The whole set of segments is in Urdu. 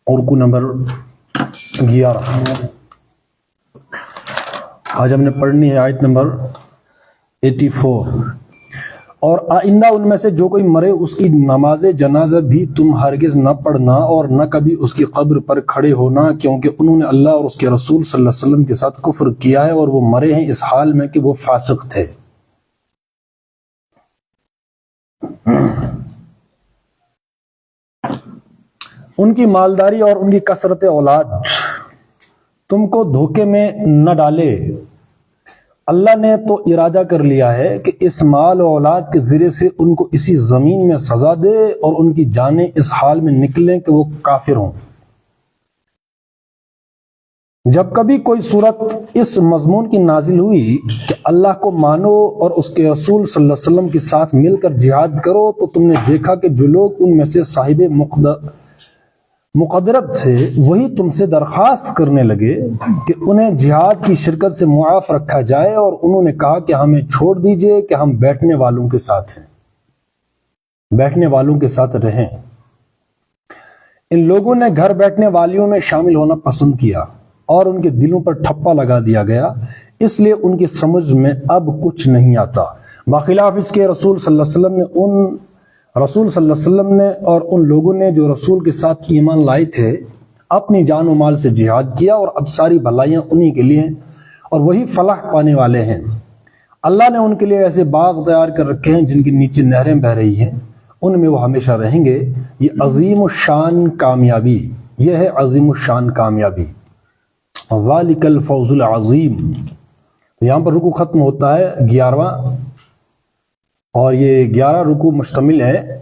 اور رکوع نمبر 11. آج ہم نے پڑھنی ہے آیت نمبر 84. اور آئندہ ان میں سے جو کوئی مرے اس کی نماز جنازہ بھی تم ہرگز نہ پڑھنا اور نہ کبھی اس کی قبر پر کھڑے ہونا، کیونکہ انہوں نے اللہ اور اس کے رسول صلی اللہ علیہ وسلم کے ساتھ کفر کیا ہے اور وہ مرے ہیں اس حال میں کہ وہ فاسق تھے. ان کی مالداری اور ان کی کثرت اولاد تم کو دھوکے میں نہ ڈالے. اللہ نے تو ارادہ کر لیا ہے کہ اس مال و اولاد کے ذریعے سے ان کو اسی زمین میں سزا دے اور ان کی جانیں اس حال میں نکلیں کہ وہ کافر ہوں. جب کبھی کوئی صورت اس مضمون کی نازل ہوئی کہ اللہ کو مانو اور اس کے رسول صلی اللہ علیہ وسلم کے ساتھ مل کر جہاد کرو، تو تم نے دیکھا کہ جو لوگ ان میں سے صاحب مقدرت تھے وہی تم سے درخواست کرنے لگے کہ انہیں جہاد کی شرکت سے معاف رکھا جائے، اور انہوں نے کہا کہ ہمیں چھوڑ دیجئے کہ ہم بیٹھنے والوں کے ساتھ ہیں، بیٹھنے والوں کے ساتھ رہیں. ان لوگوں نے گھر بیٹھنے والیوں میں شامل ہونا پسند کیا اور ان کے دلوں پر ٹھپا لگا دیا گیا، اس لیے ان کی سمجھ میں اب کچھ نہیں آتا. بخلاف اس کے رسول صلی اللہ علیہ وسلم نے اور ان لوگوں نے جو رسول کے ساتھ ایمان لائے تھے اپنی جان و مال سے جہاد کیا، اور اب ساری بھلائیاں انہی کے لیے ہیں اور وہی فلاح پانے والے ہیں. اللہ نے ان کے لیے ایسے باغ تیار کر رکھے ہیں جن کے نیچے نہریں بہہ رہی ہیں، ان میں وہ ہمیشہ رہیں گے. یہ عظیم الشان کامیابی، یہ ہے عظیم الشان کامیابی. ذالک الفوز العظیم. یہاں پر رکوع ختم ہوتا ہے 11واں، اور یہ 11 رکوع مشتمل ہے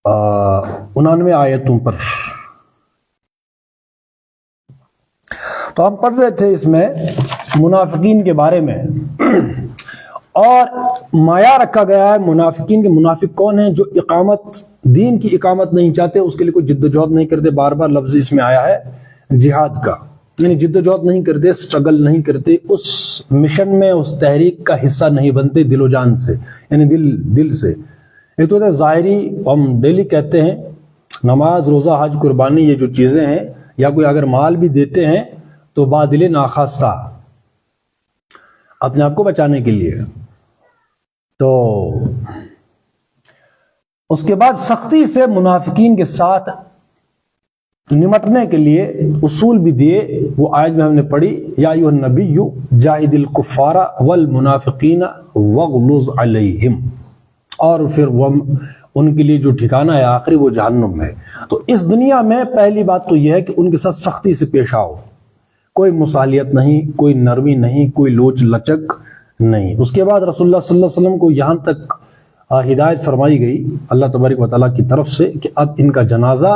99 آیتوں پر. تو ہم پڑھ رہے تھے اس میں منافقین کے بارے میں، اور معیار رکھا گیا ہے منافقین کے. منافق کون ہیں؟ جو دین کی اقامت نہیں چاہتے، اس کے لیے کوئی جد و جہد نہیں کرتے. بار بار لفظ اس میں آیا ہے جہاد کا، یعنی جد و جہد نہیں کرتے، سٹرگل نہیں کرتے، اس مشن میں اس تحریک کا حصہ نہیں بنتے دل و جان سے، یعنی دل سے. ایک تو ظاہری، ہم ڈیلی کہتے ہیں نماز، روزہ، حج، قربانی، یہ جو چیزیں ہیں، یا کوئی اگر مال بھی دیتے ہیں تو بادل ناخواستہ اپنے آپ کو بچانے کے لیے. تو اس کے بعد سختی سے منافقین کے ساتھ نمٹنے کے لیے اصول بھی دیے. وہ آیت میں ہم نے پڑھی، یا ایھا النبی جاہد الکفار والمنافقین واغلظ علیہم، اور پھر وہ ان کے لیے جو ٹھکانہ ہے آخری وہ جہنم ہے. تو اس دنیا میں پہلی بات تو یہ ہے کہ ان کے ساتھ سختی سے پیش آؤ، کوئی مصالحت نہیں، کوئی نرمی نہیں، کوئی لوچ لچک نہیں. اس کے بعد رسول اللہ صلی اللہ علیہ وسلم کو یہاں تک ہدایت فرمائی گئی اللہ تبارک و تعالیٰ کی طرف سے کہ اب ان کا جنازہ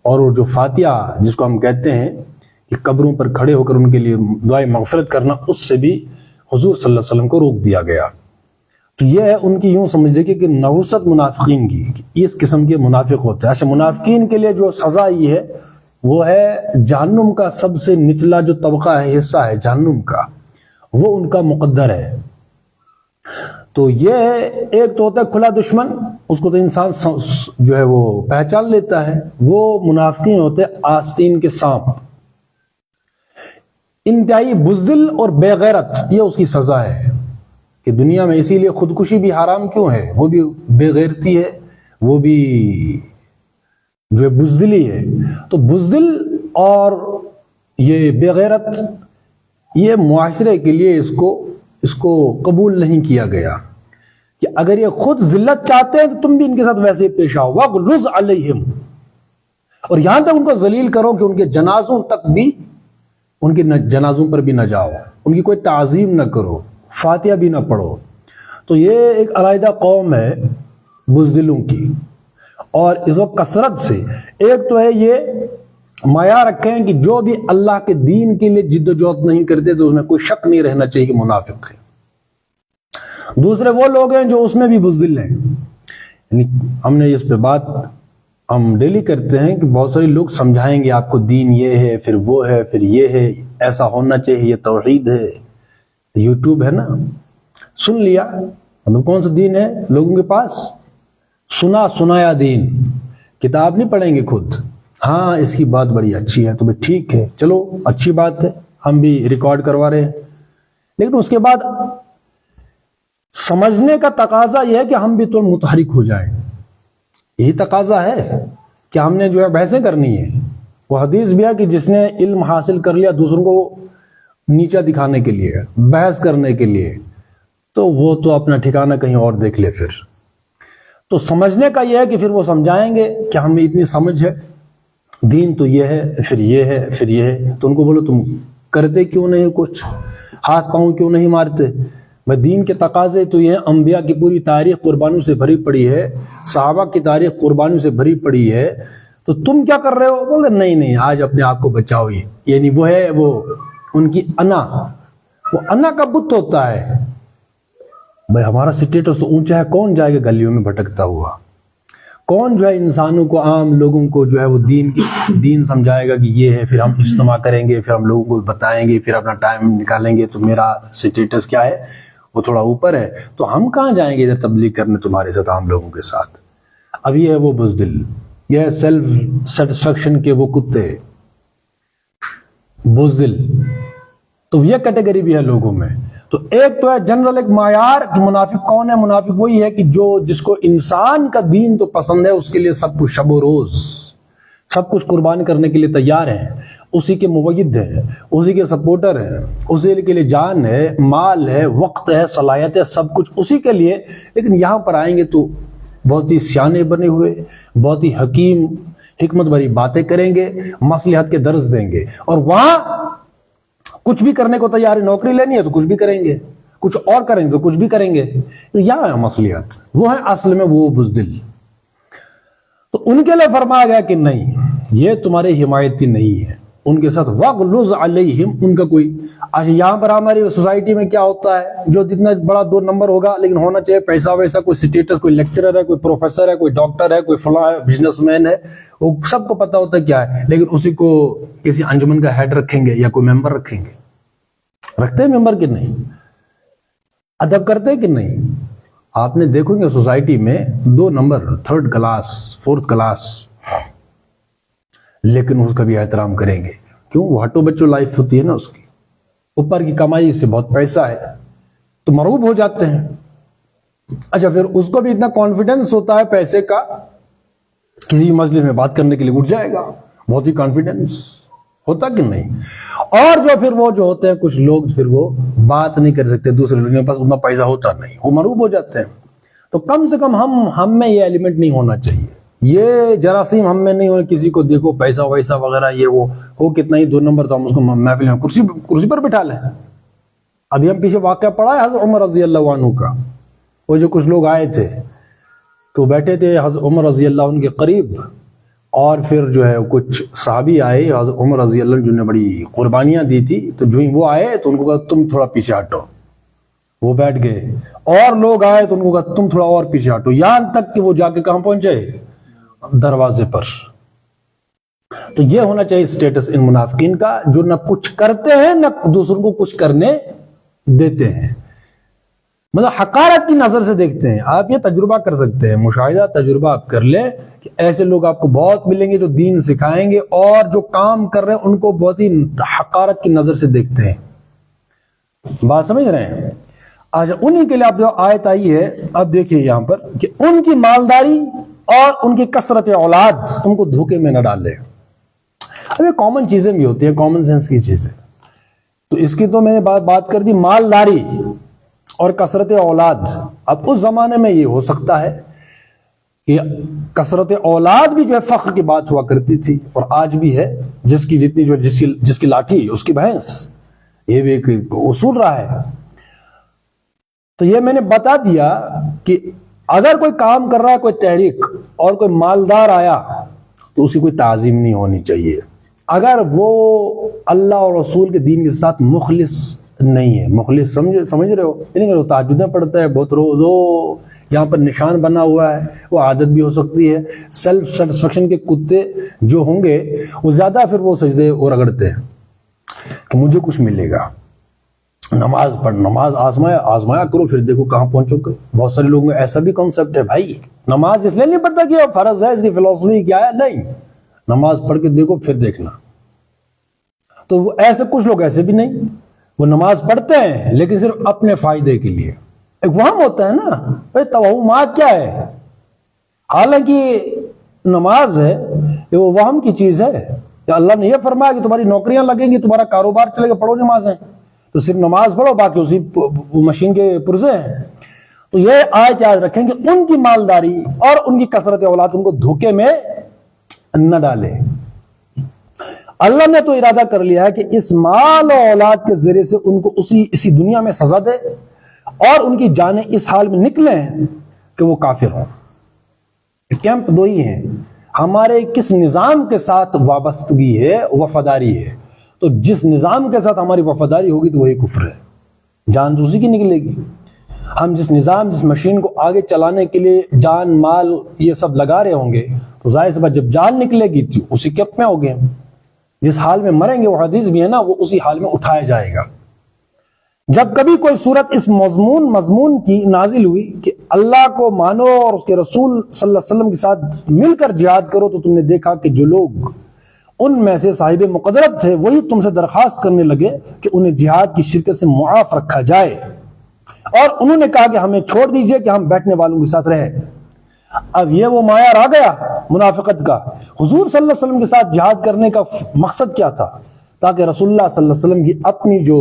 اور وہ جو فاتحہ جس کو ہم کہتے ہیں کہ قبروں پر کھڑے ہو کر ان کے لیے دعائے مغفرت کرنا، اس سے بھی حضور صلی اللہ علیہ وسلم کو روک دیا گیا. تو یہ ہے ان کی، یوں سمجھ لیجیے کہ نحوست منافقین کی، اس قسم کے منافق ہوتے ہیں. اچھا، منافقین کے لیے جو سزا یہ ہے وہ ہے جہنم کا سب سے نچلا جو طبقہ ہے، حصہ ہے جہنم کا، وہ ان کا مقدر ہے. تو یہ ایک تو ہوتا ہے کھلا دشمن، اس کو تو انسان جو ہے وہ پہچان لیتا ہے. وہ منافقین ہوتے ہیں آستین کے سانپ، انتہائی بزدل اور بے غیرت. یہ اس کی سزا ہے کہ دنیا میں، اسی لیے خودکشی بھی حرام کیوں ہے؟ وہ بھی بے غیرتی ہے، وہ بھی جو ہے بزدلی ہے. تو بزدل اور یہ بے غیرت، یہ معاشرے کے لیے اس کو قبول نہیں کیا گیا کہ اگر یہ خود ذلت چاہتے ہیں تو تم بھی ان کے ساتھ ویسے ہی پیش آؤ. وَغْلُظْ عَلَيْهِمْ، اور یہاں تک ان کو ذلیل کرو کہ ان کے جنازوں تک بھی، ان کے جنازوں پر بھی نہ جاؤ، ان کی کوئی تعظیم نہ کرو، فاتحہ بھی نہ پڑھو. تو یہ ایک علیحدہ قوم ہے بزدلوں کی. اور اس وقت کثرت سے ایک تو ہے یہ معیار رکھیں کہ جو بھی اللہ کے دین کے لیے جد و جہد نہیں کرتے تو اس میں کوئی شک نہیں رہنا چاہیے کہ منافق ہے. دوسرے وہ لوگ ہیں جو اس میں بھی بزدل ہیں. یعنی ہم نے اس پہ بات ہم ڈیلی کرتے ہیں کہ بہت سارے لوگ سمجھائیں گے آپ کو دین یہ ہے، پھر وہ ہے، پھر یہ ہے، ایسا ہونا چاہیے، یہ توحید ہے. یوٹیوب ہے نا، سن لیا، مطلب کون سا دین ہے لوگوں کے پاس؟ سنا سنایا دین. کتاب نہیں پڑھیں گے خود، ہاں اس کی بات بڑی اچھی ہے تو بھائی ٹھیک ہے، چلو اچھی بات ہے، ہم بھی ریکارڈ کروا رہے ہیں، لیکن اس کے بعد سمجھنے کا تقاضا یہ ہے کہ ہم بھی تو متحرک ہو جائیں. یہی تقاضا ہے کہ ہم نے جو ہے بحثیں کرنی ہے. وہ حدیث بھی ہے کہ جس نے علم حاصل کر لیا دوسروں کو نیچا دکھانے کے لیے، بحث کرنے کے لیے، تو وہ تو اپنا ٹھکانہ کہیں اور دیکھ لے. پھر تو سمجھنے کا یہ ہے کہ پھر وہ سمجھائیں گے کہ ہمیں اتنی سمجھ ہے، دین تو یہ ہے، پھر یہ ہے، پھر یہ ہے. تو ان کو بولو تم کرتے کیوں نہیں کچھ، ہاتھ پاؤں کیوں نہیں مارتے؟ میں دین کے تقاضے تو یہ ہیں، انبیاء کی پوری تاریخ قربانیوں سے بھری پڑی ہے، صحابہ کی تاریخ قربانیوں سے بھری پڑی ہے، تو تم کیا کر رہے ہو؟ بولے نہیں آج اپنے آپ کو بچاؤ. یعنی وہ ہے وہ ان کی انا، وہ انا کا بت ہوتا ہے. بھائی ہمارا سٹیٹس تو اونچا ہے، کون جائے گا گلیوں میں بھٹکتا ہوا؟ کون جو ہے انسانوں کو، عام لوگوں کو جو ہے وہ دین سمجھائے گا کہ یہ ہے، پھر ہم اجتماع کریں گے، پھر ہم لوگوں کو بتائیں گے، پھر اپنا ٹائم نکالیں گے تو میرا سٹیٹس کیا ہے، وہ تھوڑا اوپر ہے. تو ہم کہاں جائیں گے ادھر تبلیغ کرنے تمہارے ساتھ، عام لوگوں کے ساتھ؟ اب یہ ہے وہ بزدل، یہ ہے سیلف سیٹسفیکشن کے وہ کتے بزدل. تو یہ کیٹیگری بھی ہے لوگوں میں. تو ایک تو ہے جنرل ایک معیار کہ منافق کون ہے. منافق وہی ہے کہ جس کو انسان کا دین تو پسند ہے، اس کے لیے سب کچھ شب و روز سب کچھ قربان کرنے کے لیے تیار ہیں، اسی کے مؤید ہیں، اسی کے سپورٹر ہیں، اسی کے لیے جان ہے، مال ہے، وقت ہے، صلاحیت ہے، سب کچھ اسی کے لیے. لیکن یہاں پر آئیں گے تو بہت ہی سیانے بنے ہوئے، بہت ہی حکیم حکمت بھری باتیں کریں گے، مصلحت کے درس دیں گے، اور وہاں کچھ بھی کرنے کو تیار ہے. نوکری لینی ہے تو کچھ بھی کریں گے، کچھ اور کریں گے تو کچھ بھی کریں گے. تو یہاں ہے مصلحت، وہ ہے اصل میں وہ بزدل. تو ان کے لیے فرمایا گیا کہ نہیں، یہ تمہارے حمایتی نہیں ہے. ان کے ساتھ وغلظ علیہم، ان کا کوئی یہاں پر ہماری سوسائٹی میں کیا ہوتا ہے، جو جتنا بڑا 2 نمبر ہوگا لیکن ہونا چاہیے پیسہ ویسا، کوئی سٹیٹس، کوئی لیکچرر ہے، کوئی پروفیسر ہے، کوئی ڈاکٹر ہے، کوئی فلاں ہے، بزنس مین ہے، وہ سب کو پتا ہوتا ہے کیا ہے، لیکن اسی کو کسی انجمن کا ہیڈ رکھیں گے یا کوئی ممبر رکھیں گے. رکھتے ہیں ممبر کہ نہیں؟ ادب کرتے کہ نہیں؟ آپ نے دیکھو گے سوسائٹی میں 2 number, 3rd class, 4th class, لیکن اس کا بھی احترام کریں گے. کیوں؟ وہ ہٹو بچوں لائف ہوتی ہے نا اس کی، اوپر کی کمائی سے بہت پیسہ ہے تو مرعوب ہو جاتے ہیں. اچھا پھر اس کو بھی اتنا کانفیڈنس ہوتا ہے پیسے کا، کسی مجلس میں بات کرنے کے لیے اٹھ جائے گا، بہت ہی کانفیڈنس ہوتا کہ نہیں. اور جو پھر وہ جو ہوتے ہیں کچھ لوگ، پھر وہ بات نہیں کر سکتے، دوسرے لوگوں کے پاس اتنا پیسہ ہوتا نہیں، وہ مرعوب ہو جاتے ہیں. تو کم سے کم ہم میں یہ ایلیمنٹ نہیں ہونا چاہیے، یہ جراثیم ہم میں نہیں ہو. کسی کو دیکھو پیسہ ویسہ وغیرہ، یہ وہ ہو کتنا ہی 2 نمبر، تو ہم اس کو محفل میں کرسی پر بٹھا لیں. ابھی ہم پیچھے واقعہ پڑھا ہے حضرت عمر رضی اللہ عنہ کا. وہ جو کچھ لوگ آئے تھے تو بیٹھے تھے حضرت عمر رضی اللہ عنہ کے قریب، اور پھر جو ہے کچھ صحابی آئے حضرت عمر رضی اللہ عنہ جنہوں نے بڑی قربانیاں دی تھی، تو جو ہی وہ آئے تو ان کو کہا تم تھوڑا پیچھے ہٹو، وہ بیٹھ گئے. اور لوگ آئے تو ان کو کہا تم تھوڑا اور پیچھے ہٹو، یہاں تک کہ وہ جا کے کہاں پہنچے؟ دروازے پر. تو یہ ہونا چاہیے سٹیٹس ان منافقین کا، جو نہ کچھ کرتے ہیں نہ دوسروں کو کچھ کرنے دیتے ہیں، مطلب حقارت کی نظر سے دیکھتے ہیں. آپ یہ تجربہ کر سکتے ہیں، مشاہدہ تجربہ آپ کر لیں کہ ایسے لوگ آپ کو بہت ملیں گے جو دین سکھائیں گے، اور جو کام کر رہے ہیں ان کو بہت ہی حقارت کی نظر سے دیکھتے ہیں. بات سمجھ رہے ہیں؟ آج انہی کے لیے آپ جو آیت آئی ہے، اب دیکھیے یہاں پر کہ ان کی مالداری اور ان کی کثرت اولاد ان کو دھوکے میں نہ ڈالے. اب یہ کامن چیزیں بھی ہوتی ہیں، کامن سینس کی چیزیں. تو اس کی تو میں نے بات کر دی، مالداری اور کثرت اولاد. اب اس زمانے میں یہ ہو سکتا ہے کہ کثرت اولاد بھی جو ہے فخر کی بات ہوا کرتی تھی، اور آج بھی ہے، جس کی جتنی جو جس کی لاٹھی اس کی بھینس، یہ بھی ایک اصول رہا ہے. تو یہ میں نے بتا دیا کہ اگر کوئی کام کر رہا ہے، کوئی تحریک، اور کوئی مالدار آیا تو اس کی کوئی تعظیم نہیں ہونی چاہیے اگر وہ اللہ اور رسول کے دین کے ساتھ مخلص نہیں ہے. مخلص سمجھ رہے ہو؟ یعنی کہ وہ تہجدیں پڑھتا ہے بہت روز، وہ یہاں پر نشان بنا ہوا ہے، وہ عادت بھی ہو سکتی ہے. سیلف سیٹسفیکشن کے کتے جو ہوں گے وہ زیادہ پھر وہ سجدے اور رگڑتے ہیں کہ مجھے کچھ ملے گا. نماز پڑھ، نماز آزمایا کرو، پھر دیکھو کہاں پہنچو گے. بہت سارے لوگوں کا ایسا بھی کانسیپٹ ہے، بھائی نماز اس لیے نہیں پڑھتا کہ فرض ہے، اس کی فلسفی کیا ہے، نہیں، نماز پڑھ کے دیکھو پھر دیکھنا. تو وہ ایسے کچھ لوگ ایسے بھی نہیں، وہ نماز پڑھتے ہیں لیکن صرف اپنے فائدے کے لیے. ایک وہم ہوتا ہے نا بھائی، توہمات کیا ہے؟ حالانکہ نماز ہے یہ وہ وہم کی چیز ہے. اللہ نے یہ فرمایا کہ تمہاری نوکریاں لگیں گی، تمہارا کاروبار چلے گا، پڑھو نمازیں. تو صرف نماز پڑھو، باقی اسی مشین کے پرزے ہیں. تو یہ آیت یاد رکھیں کہ ان کی مالداری اور ان کی کثرت اولاد ان کو دھوکے میں نہ ڈالے. اللہ نے تو ارادہ کر لیا ہے کہ اس مال و اولاد کے ذریعے سے ان کو اسی دنیا میں سزا دے اور ان کی جانیں اس حال میں نکلیں کہ وہ کافر ہوں. کیمپ دو ہی ہیں، ہمارے کس نظام کے ساتھ وابستگی ہے، وفاداری ہے. تو جس نظام کے ساتھ ہماری وفاداری ہوگی تو وہی کفر ہے، جان تو اسی کی نکلے گی. ہم جس مشین کو آگے چلانے کے لیے جان مال یہ سب لگا رہے ہوں گے تو ظاہر سی بات جب جان نکلے گی تو اسی کیمپ میں ہوگے. جس حال میں مریں گے وہ حدیث بھی ہے نا، وہ اسی حال میں اٹھایا جائے گا. جب کبھی کوئی صورت اس مضمون کی نازل ہوئی کہ اللہ کو مانو اور اس کے رسول صلی اللہ علیہ وسلم کے ساتھ مل کر جہاد کرو، تو تم نے دیکھا کہ جو لوگ ان میں سے صاحب مقدرت تھے وہی تم سے درخواست کرنے لگے کہ انہیں جہاد کی شرکت سے معاف رکھا جائے، اور انہوں نے کہا کہ ہمیں چھوڑ دیجئے کہ ہم بیٹھنے والوں کے ساتھ رہیں. اب یہ وہ معیار آ گیا منافقت کا. حضور صلی اللہ علیہ وسلم کے ساتھ جہاد کرنے کا مقصد کیا تھا؟ تاکہ رسول اللہ صلی اللہ علیہ وسلم کی اپنی جو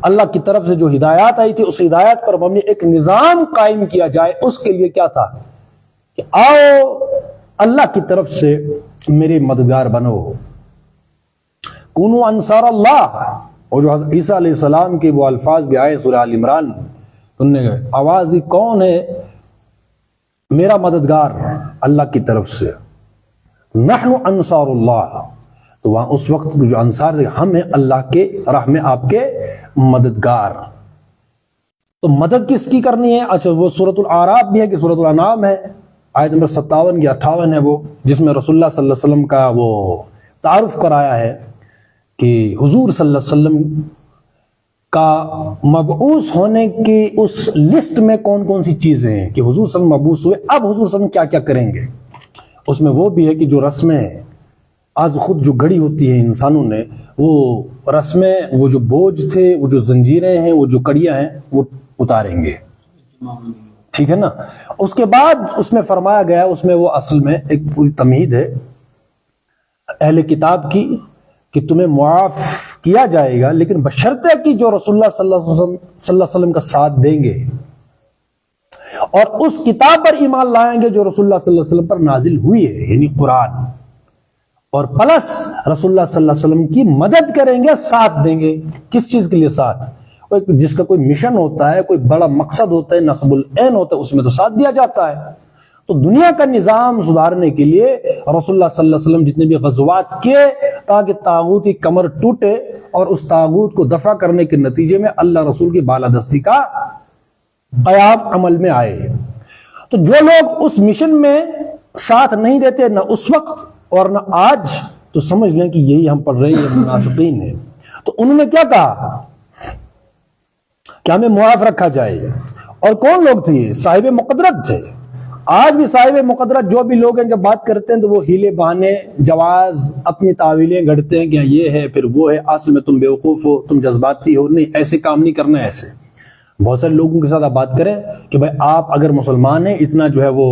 اللہ کی طرف سے جو ہدایات آئی تھی اس ہدایات پر مبنی ایک نظام قائم کیا جائے. اس کے لیے کیا تھا کہ آؤ اللہ کی طرف سے میرے مددگار بنو، کونوا انصار اللہ. اور جو حضرت عیسیٰ علیہ السلام کے وہ الفاظ بھی آئے سورہ آل عمران، انہوں نے آواز دی کون ہے میرا مددگار؟ اللہ کی طرف سے، نحن انصار اللہ. تو وہاں اس وقت جو انصار تھے ہم ہیں اللہ کے راہ میں آپ کے مددگار. تو مدد کس کی کرنی ہے؟ اچھا وہ سورۃ الاعراف بھی ہے کہ سورۃ الانعام ہے، آیت نمبر 57 یا 58 ہے وہ، جس میں رسول اللہ صلی اللہ علیہ وسلم کا وہ تعارف کرایا ہے کہ حضور صلی اللہ علیہ وسلم کا مبعوث ہونے کی اس لسٹ میں کون کون سی چیزیں ہیں کہ حضور صلی اللہ علیہ وسلم مبعوث ہوئے، اب حضور صلی اللہ علیہ وسلم کیا کیا کریں گے. اس میں وہ بھی ہے کہ جو رسمیں آج خود جو گھڑی ہوتی ہیں انسانوں نے، وہ رسمیں، وہ جو بوجھ تھے، وہ جو زنجیریں ہیں، وہ جو کڑیاں ہیں، وہ اتاریں گے. ٹھیک ہے نا. اس کے بعد اس میں فرمایا گیا، اس میں وہ اصل میں ایک پوری تمہید ہے اہل کتاب کی کہ تمہیں معاف کیا جائے گا، لیکن بشرطے کہ جو رسول اللہ صلی اللہ علیہ وسلم کا ساتھ دیں گے اور اس کتاب پر ایمان لائیں گے جو رسول اللہ صلی اللہ علیہ وسلم پر نازل ہوئی ہے، یعنی قرآن، اور پلس رسول اللہ صلی اللہ علیہ وسلم کی مدد کریں گے، ساتھ دیں گے. کس چیز کے لیے ساتھ؟ جس کا کوئی مشن ہوتا ہے، کوئی بڑا مقصد ہوتا ہے، نصب العین ہوتا ہے، اس میں تو ساتھ دیا جاتا ہے. تو دنیا کا نظام سدھارنے کے لیے رسول اللہ صلی اللہ علیہ وسلم جتنے بھی غزوات کیے تاکہ طاغوت کی کمر ٹوٹے اور اس طاغوت کو دفع کرنے کے نتیجے میں اللہ رسول کی بالادستی کا قیام عمل میں آئے. تو جو لوگ اس مشن میں ساتھ نہیں دیتے، نہ اس وقت اور نہ آج، تو سمجھ لیں کہ یہی ہم پڑھ رہے ہیں، یہ منافقین ہیں. تو انہوں نے کیا کہا کہ ہمیں معاف رکھا جائے. اور کون لوگ تھے؟ صاحب مقدرت تھے. آج بھی صاحب مقدرت جو بھی لوگ ہیں جب بات کرتے ہیں تو وہ ہیلے بہانے، جواز، اپنی تعویلیں گھڑتے ہیں کہ یہ ہے پھر وہ ہے، اصل میں تم بیوقوف ہو، تم جذباتی ہو، نہیں ایسے کام نہیں کرنا ہے. ایسے بہت سارے لوگوں کے ساتھ آپ بات کریں کہ بھائی آپ اگر مسلمان ہیں، اتنا جو ہے وہ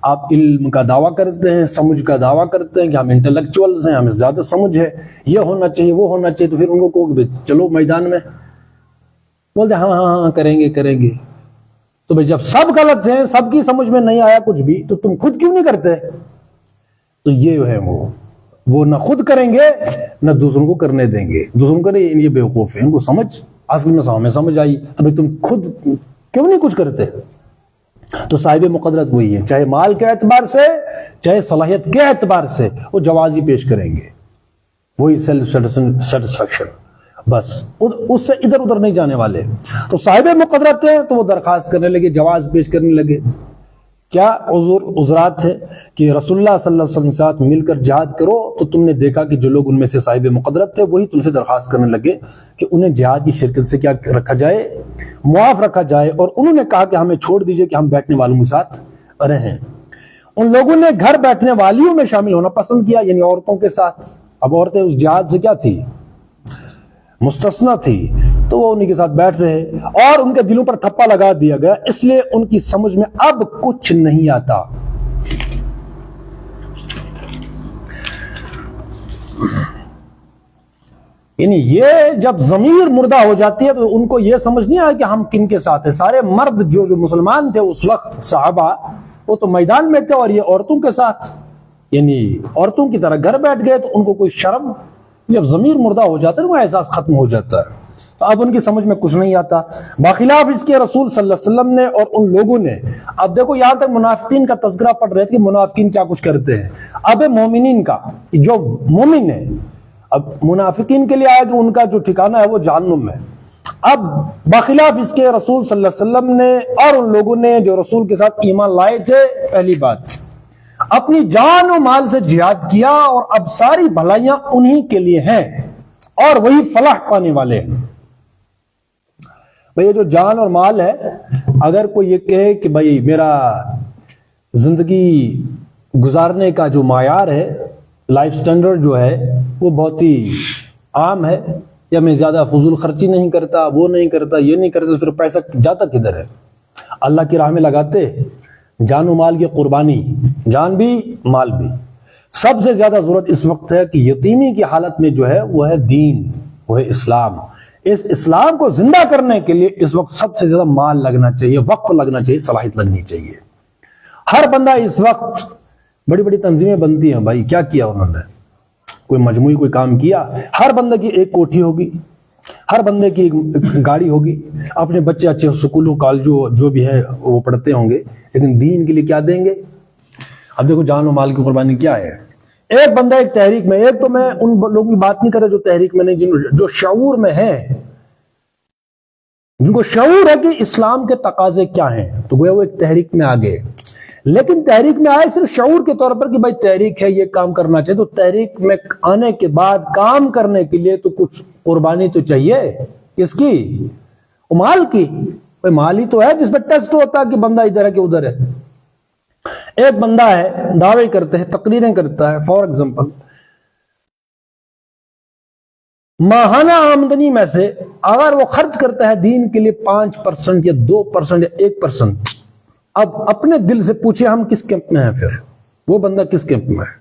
آپ علم کا دعویٰ کرتے ہیں، سمجھ کا دعویٰ کرتے ہیں کہ ہم انٹلیکچوئلز ہیں، ہمیں زیادہ سمجھ ہے، یہ ہونا چاہیے وہ ہونا چاہیے، تو پھر ان کو کہو کہ چلو میدان میں، بولتے ہاں ہاں ہاں کریں گے. تو بھائی جب سب غلط ہیں، سب کی سمجھ میں نہیں آیا کچھ بھی، تو تم خود کیوں نہیں کرتے؟ تو یہ ہے وہ نہ خود کریں گے نہ دوسروں کو کرنے دیں گے. دوسروں کو نہیں، یہ بیوقوف ہیں، ان کو سمجھ اصل میں ہمیں سمجھ آئی، تو بھائی تم خود کیوں نہیں کچھ کرتے؟ تو صاحب مقدرت وہی ہے، چاہے مال کے اعتبار سے چاہے صلاحیت کے اعتبار سے، وہ جواز ہی پیش کریں گے، وہی سیلف سیٹسفیکشن، بس اس سے ادھر ادھر نہیں جانے والے. تو صاحب مقدرت ہیں تو وہ درخواست کرنے لگے، جواز پیش کرنے لگے. کیا عذرات ہے کہ رسول اللہ صلی اللہ علیہ وسلم کے ساتھ مل کر جہاد کرو، تو تم نے دیکھا کہ جو لوگ ان میں سے صاحب مقدرت تھے وہی تم سے درخواست کرنے لگے کہ انہیں جہاد کی شرکت سے کیا رکھا جائے، معاف رکھا جائے، اور انہوں نے کہا کہ ہمیں چھوڑ دیجئے کہ ہم بیٹھنے والوں کے ساتھ رہیں. ان لوگوں نے گھر بیٹھنے والیوں میں شامل ہونا پسند کیا، یعنی عورتوں کے ساتھ۔ اب عورتیں اس جہاد سے کیا تھی؟ مستثنا تھی، تو وہ انہی کے ساتھ بیٹھ رہے اور ان کے دلوں پر ٹھپا لگا دیا گیا، اس لیے ان کی سمجھ میں اب کچھ نہیں آتا۔ یعنی یہ جب ضمیر مردہ ہو جاتی ہے تو ان کو یہ سمجھ نہیں آیا کہ ہم کن کے ساتھ ہیں۔ سارے مرد جو مسلمان تھے اس وقت صحابہ، وہ تو میدان میں تھے اور یہ عورتوں کے ساتھ، یعنی عورتوں کی طرح گھر بیٹھ گئے، تو ان کو کوئی شرم، جب ضمیر مردہ ہو جاتا ہے وہ احساس ختم ہو جاتا ہے، تو اب ان کی سمجھ میں کچھ نہیں آتا۔ باخلاف اس کے رسول صلی اللہ علیہ وسلم نے اور ان لوگوں نے، اب دیکھو یہاں تک منافقین کا تذکرہ پڑھ رہے تھے کہ منافقین کیا کچھ کرتے ہیں، اب مومنین کا، جو مومن ہے، اب منافقین کے لیے آیا کہ ان کا جو ٹھکانہ ہے وہ جہنم میں۔ اب باخلاف اس کے رسول صلی اللہ علیہ وسلم نے اور ان لوگوں نے جو رسول کے ساتھ ایمان لائے تھے، پہلی بات اپنی جان و مال سے جہاد کیا، اور اب ساری بھلائیاں انہی کے لیے ہیں اور وہی فلاح پانے والے ہیں۔ بھئی یہ جو جان اور مال ہے، اگر کوئی یہ کہے کہ بھئی میرا زندگی گزارنے کا جو معیار ہے، لائف سٹینڈرڈ جو ہے وہ بہت ہی عام ہے، یا میں زیادہ فضول خرچی نہیں کرتا، وہ نہیں کرتا، یہ نہیں کرتا، پھر پیسہ جاتا کدھر ہے؟ اللہ کی راہ میں لگاتے، جان و مال کی قربانی، جان بھی مال بھی۔ سب سے زیادہ ضرورت اس وقت ہے کہ یتیمی کی حالت میں جو ہے وہ ہے دین، وہ ہے اسلام۔ اس اسلام کو زندہ کرنے کے لیے اس وقت سب سے زیادہ مال لگنا چاہیے، وقت لگنا چاہیے، صلاحیت لگنی چاہیے۔ ہر بندہ اس وقت، بڑی بڑی تنظیمیں بنتی ہیں، بھائی کیا کیا انہوں نے؟ کوئی مجموعی کوئی کام کیا؟ ہر بندے کی ایک کوٹھی ہوگی، ہر بندے کی ایک گاڑی ہوگی، اپنے بچے اچھے سکولوں کالجوں جو بھی ہے وہ پڑھتے ہوں گے، لیکن دین کے لیے کیا دیں گے؟ اب دیکھو جان و مال کی قربانی کیا ہے۔ ایک بندہ ایک تحریک میں، ایک تو میں ان لوگوں کی بات نہیں کر رہا جو تحریک میں نہیں، جو شعور میں ہے، جن کو شعور ہے کہ اسلام کے تقاضے کیا ہیں، تو گویا وہ ایک تحریک میں آگے، لیکن تحریک میں آئے صرف شعور کے طور پر کہ بھائی تحریک ہے یہ کام کرنا چاہیے، تو تحریک میں آنے کے بعد کام کرنے کے لیے تو کچھ قربانی تو چاہیے۔ کس کی؟ مال کی۔ بھائی مال ہی تو ہے جس میں ٹیسٹ ہوتا ہے کہ بندہ ادھر ہے کہ ادھر ہے۔ ایک بندہ ہے، دعوے کرتے ہیں، تقریریں کرتا ہے، فار ایگزامپل ماہانہ آمدنی میں سے اگر وہ خرچ کرتا ہے دین کے لیے 5% یا 2% یا 1%، اب اپنے دل سے پوچھے ہم کس کیمپ میں ہیں؟ پھر وہ بندہ کس کیمپ میں ہے؟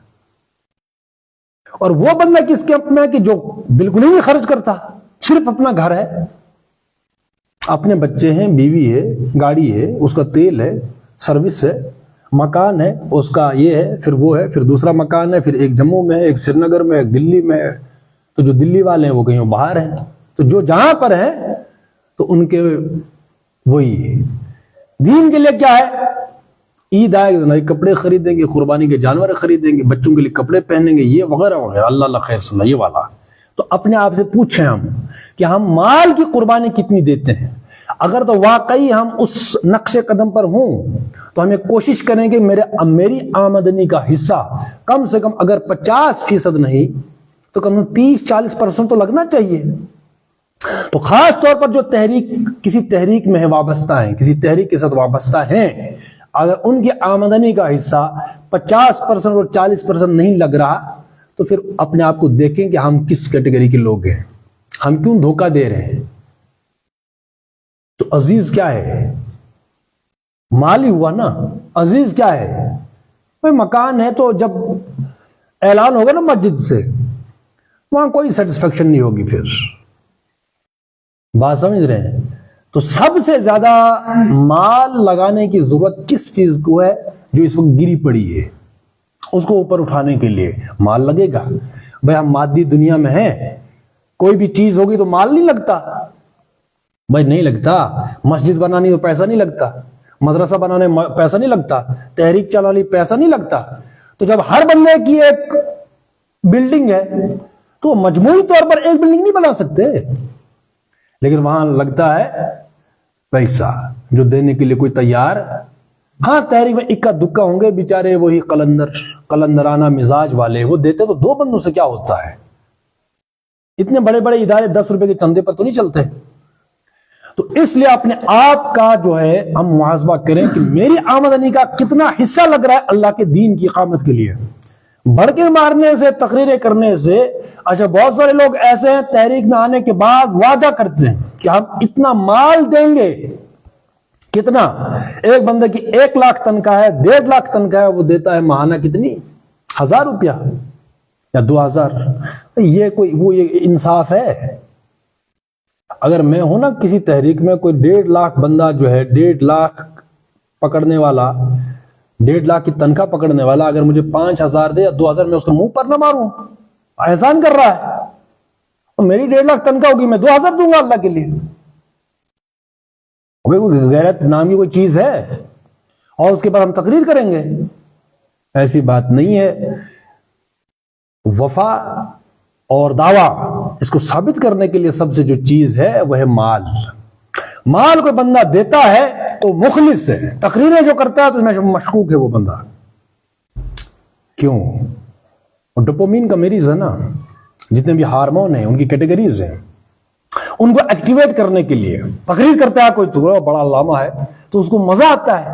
اور وہ بندہ کس کیمپ میں ہے کہ جو بالکل ہی نہیں خرچ کرتا، صرف اپنا گھر ہے، اپنے بچے ہیں، بیوی ہے، گاڑی ہے، اس کا تیل ہے، سروس ہے، مکان ہے اس کا، یہ ہے، پھر وہ ہے، پھر دوسرا مکان ہے، پھر ایک جموں میں ہے، ایک سری نگر میں ہے، ایک دلی میں ہے، تو جو دلی والے ہیں وہ کہیں باہر ہیں، تو جو جہاں پر ہیں تو ان کے وہی دین کے لیے کیا ہے؟ عید آئے گا نئے کپڑے خریدیں گے، قربانی کے جانور خریدیں گے، بچوں کے لیے کپڑے پہنیں گے، یہ وغیرہ وغیرہ، اللہ اللہ خیر صلی اللہ، یہ والا۔ تو اپنے آپ سے پوچھیں ہم کہ ہم مال کی قربانی کتنی دیتے ہیں؟ اگر تو واقعی ہم اس نقش قدم پر ہوں تو ہمیں کوشش کریں کہ میری آمدنی کا حصہ کم سے کم اگر 50% نہیں تو کم 30-40% تو لگنا چاہیے۔ تو خاص طور پر جو کسی تحریک میں وابستہ ہیں، کسی تحریک کے ساتھ وابستہ ہیں، اگر ان کی آمدنی کا حصہ 50% اور 40% نہیں لگ رہا تو پھر اپنے آپ کو دیکھیں کہ ہم کس کیٹیگری کے لوگ ہیں، ہم کیوں دھوکہ دے رہے ہیں۔ تو عزیز کیا ہے؟ مال ہی ہوا نا۔ عزیز کیا ہے؟ کوئی مکان ہے تو جب اعلان ہوگا نا مسجد سے، وہاں کوئی سیٹسفیکشن نہیں ہوگی، پھر بات سمجھ رہے ہیں؟ تو سب سے زیادہ مال لگانے کی ضرورت کس چیز کو ہے؟ جو اس وقت گری پڑی ہے، اس کو اوپر اٹھانے کے لیے مال لگے گا۔ بھائی ہم مادی دنیا میں ہیں، کوئی بھی چیز ہوگی تو مال نہیں لگتا؟ بھائی نہیں لگتا۔ مسجد بنانی تو پیسہ نہیں لگتا، مدرسہ بنانے پیسہ نہیں لگتا، تحریک چلانے پیسہ نہیں لگتا۔ تو جب ہر بندے کی ایک بلڈنگ ہے تو مجموعی طور پر ایک بلڈنگ نہیں بنا سکتے، لیکن وہاں لگتا ہے پیسہ جو دینے کے لیے کوئی تیار۔ ہاں تحریک میں اکا دکا ہوں گے بیچارے وہی قلندرانہ مزاج والے، وہ دیتے تو 2 بندوں سے کیا ہوتا ہے؟ اتنے بڑے بڑے ادارے 10 روپے کے چندے پر تو نہیں چلتے۔ تو اس لیے اپنے آپ کا جو ہے ہم محاسبہ کریں کہ میری آمدنی کا کتنا حصہ لگ رہا ہے اللہ کے دین کی اقامت کے لیے. بڑکے مارنے سے، تقریریں کرنے سے، اچھا بہت سارے لوگ ایسے ہیں تحریک میں آنے کے بعد وعدہ کرتے ہیں کہ ہم اتنا مال دیں گے. کتنا؟ ایک بندے کی 1 لاکھ تنخواہ ہے، 1.5 لاکھ تنخواہ ہے، وہ دیتا ہے ماہانہ کتنی؟ 1000 روپیہ یا 2000. یہ انصاف ہے؟ اگر میں ہوں نا کسی تحریک میں، کوئی 1.5 لاکھ بندہ جو ہے 1.5 لاکھ پکڑنے والا، 1.5 لاکھ کی تنخواہ پکڑنے والا، اگر مجھے 5000 دے یا 2000، میں اس کے منہ پر نہ ماروں. احسان کر رہا ہے. اور میری 1.5 لاکھ تنخواہ ہوگی، میں 2000 دوں گا اللہ کے لیے. غیرت نام کی کوئی چیز ہے اور اس کے بعد ہم تقریر کریں گے؟ ایسی بات نہیں ہے. وفا اور دعویٰ، اس کو ثابت کرنے کے لیے سب سے جو چیز ہے وہ ہے مال. مال کوئی بندہ دیتا ہے تو مخلص ہے. تقریریں جو کرتا ہے تو اس میں مشکوک ہے وہ بندہ. کیوں؟ ڈوپامین کا مریض ہے نا. جتنے بھی ہارمون ہیں ان کی کیٹیگریز ہیں، ان کو ایکٹیویٹ کرنے کے لیے تقریر کرتا ہے. کوئی تو بڑا علامہ ہے تو اس کو مزہ آتا ہے.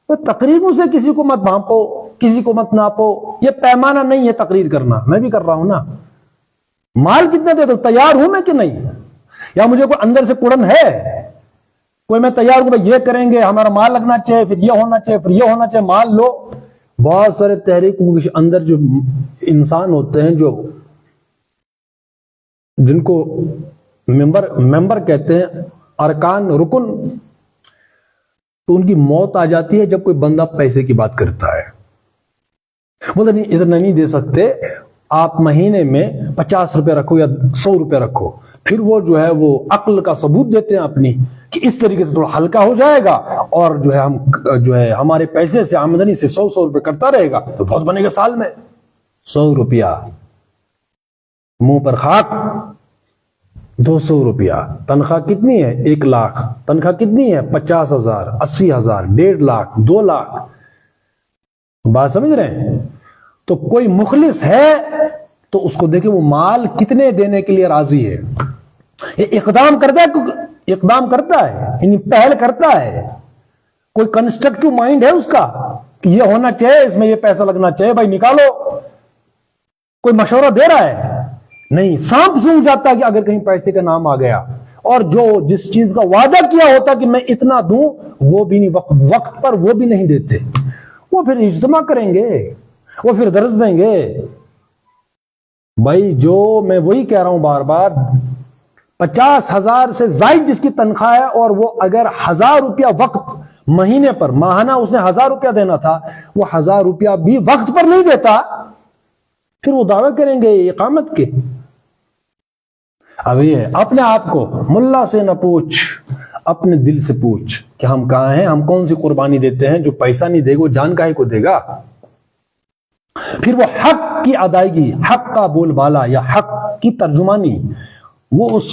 تو تقریروں سے کسی کو مت بھانپو، کسی کو مت ناپو. یہ پیمانہ نہیں ہے تقریر کرنا. میں بھی کر رہا ہوں نا. مال کتنا دے دو، تیار ہوں میں کہ نہیں؟ یا مجھے کوئی اندر سے کڑن ہے؟ کوئی میں تیار ہوں بھائی یہ کریں گے، ہمارا مال لگنا چاہیے، پھر یہ ہونا چاہیے، پھر یہ ہونا چاہیے، مال لو. بہت سارے تحریکوں کے اندر جو انسان ہوتے ہیں جن کو ممبر کہتے ہیں، ارکان، رکن، تو ان کی موت آ جاتی ہے جب کوئی بندہ پیسے کی بات کرتا ہے. بولتے نہیں اتنا نہیں دے سکتے، آپ مہینے میں 50 روپے رکھو یا 100 روپے رکھو. پھر وہ جو ہے وہ عقل کا ثبوت دیتے ہیں اپنی کہ اس طریقے سے تھوڑا ہلکا ہو جائے گا اور جو ہے ہم جو ہے ہمارے پیسے سے، آمدنی سے 100 روپے کرتا رہے گا تو بہت بنے گا سال میں. 100 روپیہ منہ پر خاک. 200 روپیہ تنخواہ کتنی ہے؟ 1 لاکھ. تنخواہ کتنی ہے؟ 50,000، 80,000، 1.5 لاکھ، 2 لاکھ. بات سمجھ رہے ہیں؟ تو کوئی مخلص ہے تو اس کو دیکھیں وہ مال کتنے دینے کے لیے راضی ہے. یہ اقدام کرتا ہے یعنی پہل کرتا ہے. کوئی کنسٹرکٹیو مائنڈ ہے اس کا کہ یہ ہونا چاہیے، اس میں یہ پیسہ لگنا چاہیے، بھائی نکالو. کوئی مشورہ دے رہا ہے؟ نہیں. سانپ سونگ جاتا ہے کہ اگر کہیں پیسے کا نام آ گیا. اور جو جس چیز کا وعدہ کیا ہوتا کہ میں اتنا دوں، وہ بھی نہیں، وقت پر وہ بھی نہیں دیتے. وہ پھر اجتماع کریں گے، وہ پھر درس دیں گے. بھائی جو میں وہی کہہ رہا ہوں بار بار، 50,000 سے زائد جس کی تنخواہ ہے اور وہ اگر 1000 روپیہ وقت مہینے پر، ماہانہ اس نے 1000 روپیہ دینا تھا، وہ 1000 روپیہ بھی وقت پر نہیں دیتا، پھر وہ دعویٰ کریں گے اقامت کے. اب یہ اپنے آپ کو ملا سے نہ پوچھ، اپنے دل سے پوچھ کہ ہم کہاں ہیں، ہم کون سی قربانی دیتے ہیں. جو پیسہ نہیں دے گا وہ جان کاہے کو دے گا. پھر وہ حق کی ادائیگی، حق کا بول بالا یا حق کی ترجمانی وہ اس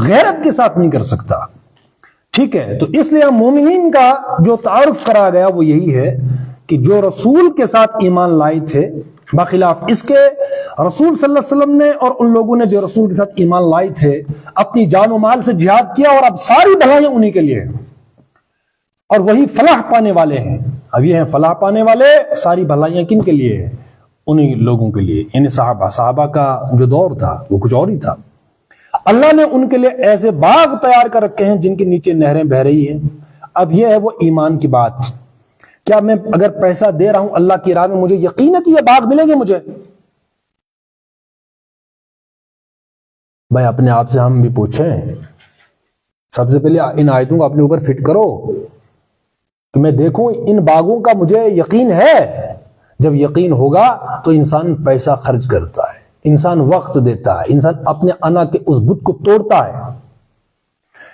غیرت کے ساتھ نہیں کر سکتا. ٹھیک ہے؟ تو اس لیے مومنین کا جو تعارف کرا گیا وہ یہی ہے کہ جو رسول کے ساتھ ایمان لائے تھے، بخلاف اس کے رسول صلی اللہ علیہ وسلم نے اور ان لوگوں نے جو رسول کے ساتھ ایمان لائے تھے اپنی جان و مال سے جہاد کیا، اور اب ساری بھلائیاں انہی کے لیے، اور وہی فلاح پانے والے ہیں. اب یہ ہیں فلاح پانے والے. ساری بھلائیاں کن کے لیے؟ انہی لوگوں کے لیے. یعنی صحابہ کا جو دور تھا وہ کچھ اور ہی تھا. اللہ نے ان کے لیے ایسے باغ تیار کر رکھے ہیں جن کے نیچے نہریں بہ رہی ہیں. اب یہ ہے وہ ایمان کی بات. کیا میں اگر پیسہ دے رہا ہوں اللہ کی راہ میں، مجھے یقین ہے کہ یہ باغ ملیں گے مجھے؟ بھائی اپنے آپ سے ہم بھی پوچھیں. سب سے پہلے ان آیتوں کو اپنے اوپر فٹ کرو کہ میں دیکھوں ان باغوں کا مجھے یقین ہے. جب یقین ہوگا تو انسان پیسہ خرچ کرتا ہے، انسان وقت دیتا ہے، انسان اپنے انا کے اس بت کو توڑتا ہے.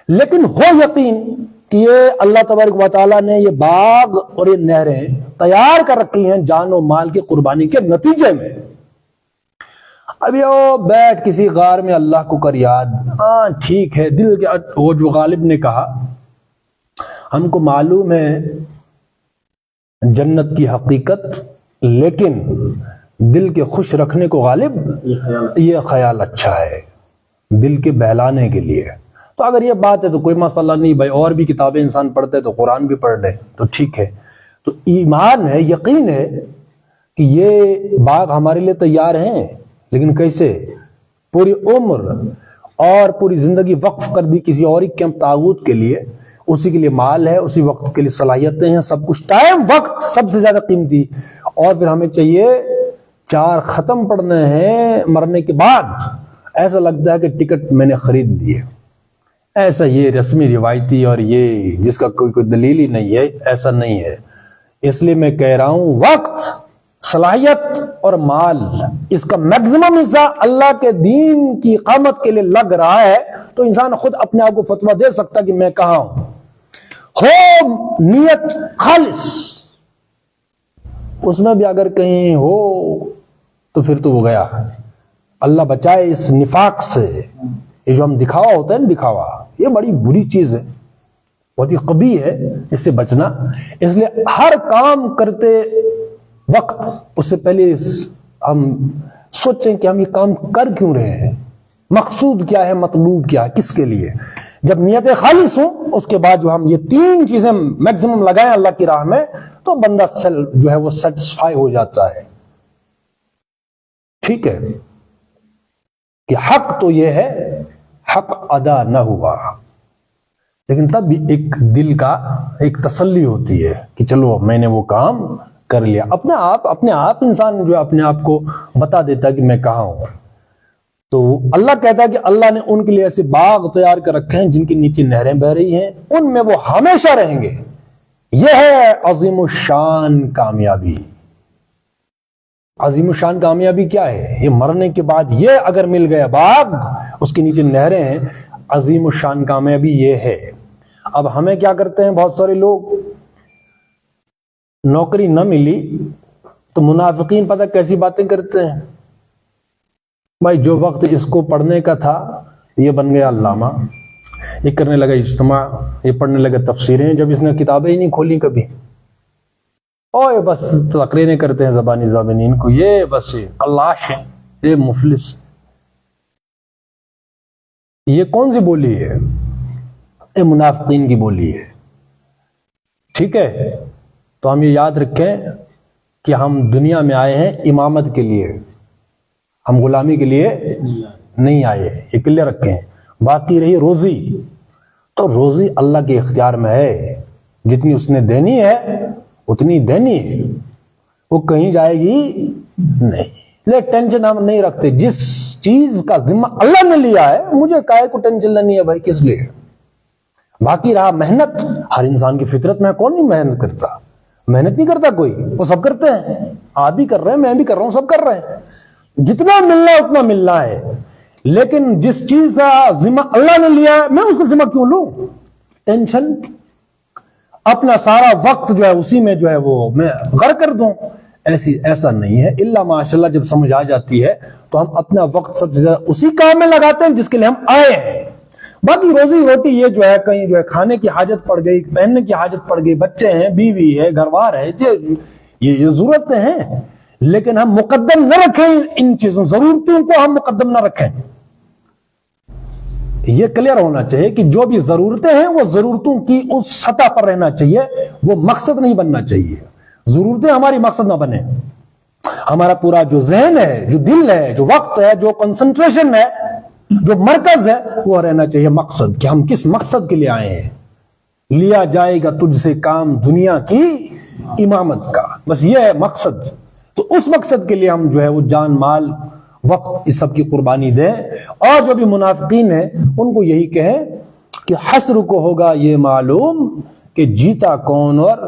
لیکن ہو یقین کہ یہ اللہ تبارک و تعالیٰ نے یہ باغ اور یہ نہریں تیار کر رکھی ہیں جان و مال کی قربانی کے نتیجے میں. اب یہ بیٹھ کسی غار میں اللہ کو کر یاد، ہاں ٹھیک ہے. دل کے وہ جو غالب نے کہا ہم کو معلوم ہے جنت کی حقیقت، لیکن دل کے خوش رکھنے کو غالب یہ خیال اچھا ہے، دل کے بہلانے کے لیے. تو اگر یہ بات ہے تو کوئی مسئلہ نہیں بھائی، اور بھی کتابیں انسان پڑھتے تو قرآن بھی پڑھ لے تو ٹھیک ہے۔ تو ایمان ہے، یقین ہے کہ یہ باغ ہمارے لیے تیار ہیں، لیکن کیسے؟ پوری عمر اور پوری زندگی وقف کر دی کسی اور کے طاغوت کے لیے، اسی کے لیے مال ہے، اسی وقت کے لیے صلاحیتیں ہیں، سب کچھ، ٹائم، وقت سب سے زیادہ قیمتی، اور پھر ہمیں چاہیے 4 ختم پڑھنے ہیں مرنے کے بعد، ایسا لگتا ہے کہ ٹکٹ میں نے خرید لیے۔ ایسا یہ رسمی روایتی اور یہ جس کا کوئی دلیل ہی نہیں ہے، ایسا نہیں ہے۔ اس لیے میں کہہ رہا ہوں وقت، صلاحیت اور مال، اس کا میکسیمم حصہ اللہ کے دین کی اقامت کے لیے لگ رہا ہے، تو انسان خود اپنے آپ کو فتویٰ دے سکتا کہ میں کہاں ہوں۔ ہو نیت خالص، اس میں بھی اگر کہیں ہو تو پھر تو وہ گیا۔ اللہ بچائے اس نفاق سے، یہ جو ہم دکھاوا ہوتا ہے نا، دکھاوا یہ بڑی بری چیز ہے، بہت ہی قبیح ہے، اس سے بچنا۔ اس لیے ہر کام کرتے وقت اس سے پہلے ہم سوچیں کہ ہم یہ کام کر کیوں رہے ہیں، مقصود کیا ہے، مطلوب کیا ہے، کس کے لیے۔ جب نیتیں خالص ہوں اس کے بعد جو ہم یہ 3 چیزیں میکسیمم لگائیں اللہ کی راہ میں، تو بندہ جو ہے وہ سیٹسفائی ہو جاتا ہے۔ ٹھیک ہے کہ حق تو یہ ہے، حق ادا نہ ہوا، لیکن تب بھی ایک دل کا ایک تسلی ہوتی ہے کہ چلو میں نے وہ کام کر لیا۔ اپنے آپ انسان جو ہے اپنے آپ کو بتا دیتا ہے کہ میں کہاں ہوں۔ تو اللہ کہتا ہے کہ اللہ نے ان کے لیے ایسے باغ تیار کر رکھے ہیں جن کے نیچے نہریں بہ رہی ہیں، ان میں وہ ہمیشہ رہیں گے۔ یہ ہے عظیم الشان کامیابی۔ عظیم الشان کامیابی کیا ہے؟ یہ مرنے کے بعد یہ اگر مل گیا باغ، اس کے نیچے نہریں ہیں، عظیم الشان کامیابی یہ ہے۔ اب ہمیں کیا کرتے ہیں بہت سارے لوگ، نوکری نہ ملی تو منافقین پتہ کیسی باتیں کرتے ہیں، بھائی جو وقت اس کو پڑھنے کا تھا یہ بن گیا علامہ، یہ کرنے لگا اجتماع، یہ پڑھنے لگا تفسیریں، جب اس نے کتابیں ہی نہیں کھولی کبھی، اور بس تقریریں کرتے ہیں زبانی زابنین کو، یہ بس قلاش ہے، یہ مفلس۔ یہ کون سی بولی ہے؟ یہ منافقین کی بولی ہے۔ ٹھیک ہے، تو ہم یہ یاد رکھیں کہ ہم دنیا میں آئے ہیں امامت کے لیے، ہم غلامی کے لیے نہیں آئے، یہ کلیئر رکھیں۔ باقی رہی روزی، تو روزی اللہ کے اختیار میں ہے، جتنی اس نے دینی ہے اتنی دینی ہے، وہ کہیں جائے گی نہیں۔ لے ٹینشن ہم نہیں رکھتے، جس چیز کا ذمہ اللہ نے لیا ہے مجھے کائے کو ٹینشن لینی ہے بھائی، کس لیے؟ باقی رہا محنت، ہر انسان کی فطرت میں کون نہیں محنت کرتا؟ محنت نہیں کرتا کوئی، وہ سب کرتے ہیں، آپ بھی کر رہے ہیں، میں بھی کر رہا ہوں، سب کر رہے ہیں، جتنا ملنا ہے اتنا ملنا ہے۔ لیکن جس چیز کا ذمہ اللہ نے لیا ہے میں اس کا ذمہ کیوں لوں؟ ٹینشن، اپنا سارا وقت جو ہے اسی میں جو ہے وہ میں غرق کر دوں، ایسا نہیں ہے۔ الا ماشاءاللہ جب سمجھ آ جاتی ہے تو ہم اپنا وقت سب سے زیادہ اسی کام میں لگاتے ہیں جس کے لیے ہم آئے ہیں۔ باقی روزی روٹی یہ جو ہے کہیں جو ہے کھانے کی حاجت پڑ گئی، پہننے کی حاجت پڑ گئی، بچے ہیں، بیوی ہے، گھر بار ہے، یہ ضرورتیں ہیں، لیکن ہم مقدم نہ رکھیں ان چیزوں، ضرورتوں کو ہم مقدم نہ رکھیں۔ یہ کلیئر ہونا چاہیے کہ جو بھی ضرورتیں ہیں وہ ضرورتوں کی اس سطح پر رہنا چاہیے، وہ مقصد نہیں بننا چاہیے۔ ضرورتیں ہماری مقصد نہ بنے، ہمارا پورا جو ذہن ہے، جو دل ہے، جو وقت ہے، جو کنسنٹریشن ہے، جو مرکز ہے، وہ رہنا چاہیے مقصد، کہ ہم کس مقصد کے لیے آئے ہیں۔ لیا جائے گا تجھ سے کام دنیا کی امامت کا، بس یہ ہے مقصد۔ تو اس مقصد کے لیے ہم جو ہے وہ جان، مال، وقت، اس سب کی قربانی دیں۔ اور جو بھی منافقین ہیں ان کو یہی کہیں کہ حشر کو ہوگا یہ معلوم کہ جیتا کون اور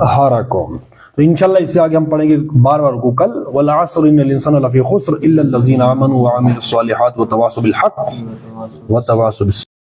ہارا کون۔ تو انشاءاللہ اس سے آگے ہم پڑھیں گے بار کو کل۔ والعصر ان الانسان لفی خسر الا الذین آمنوا وعملوا الصالحات وتواصوا بالحق وتواصوا بالصبر۔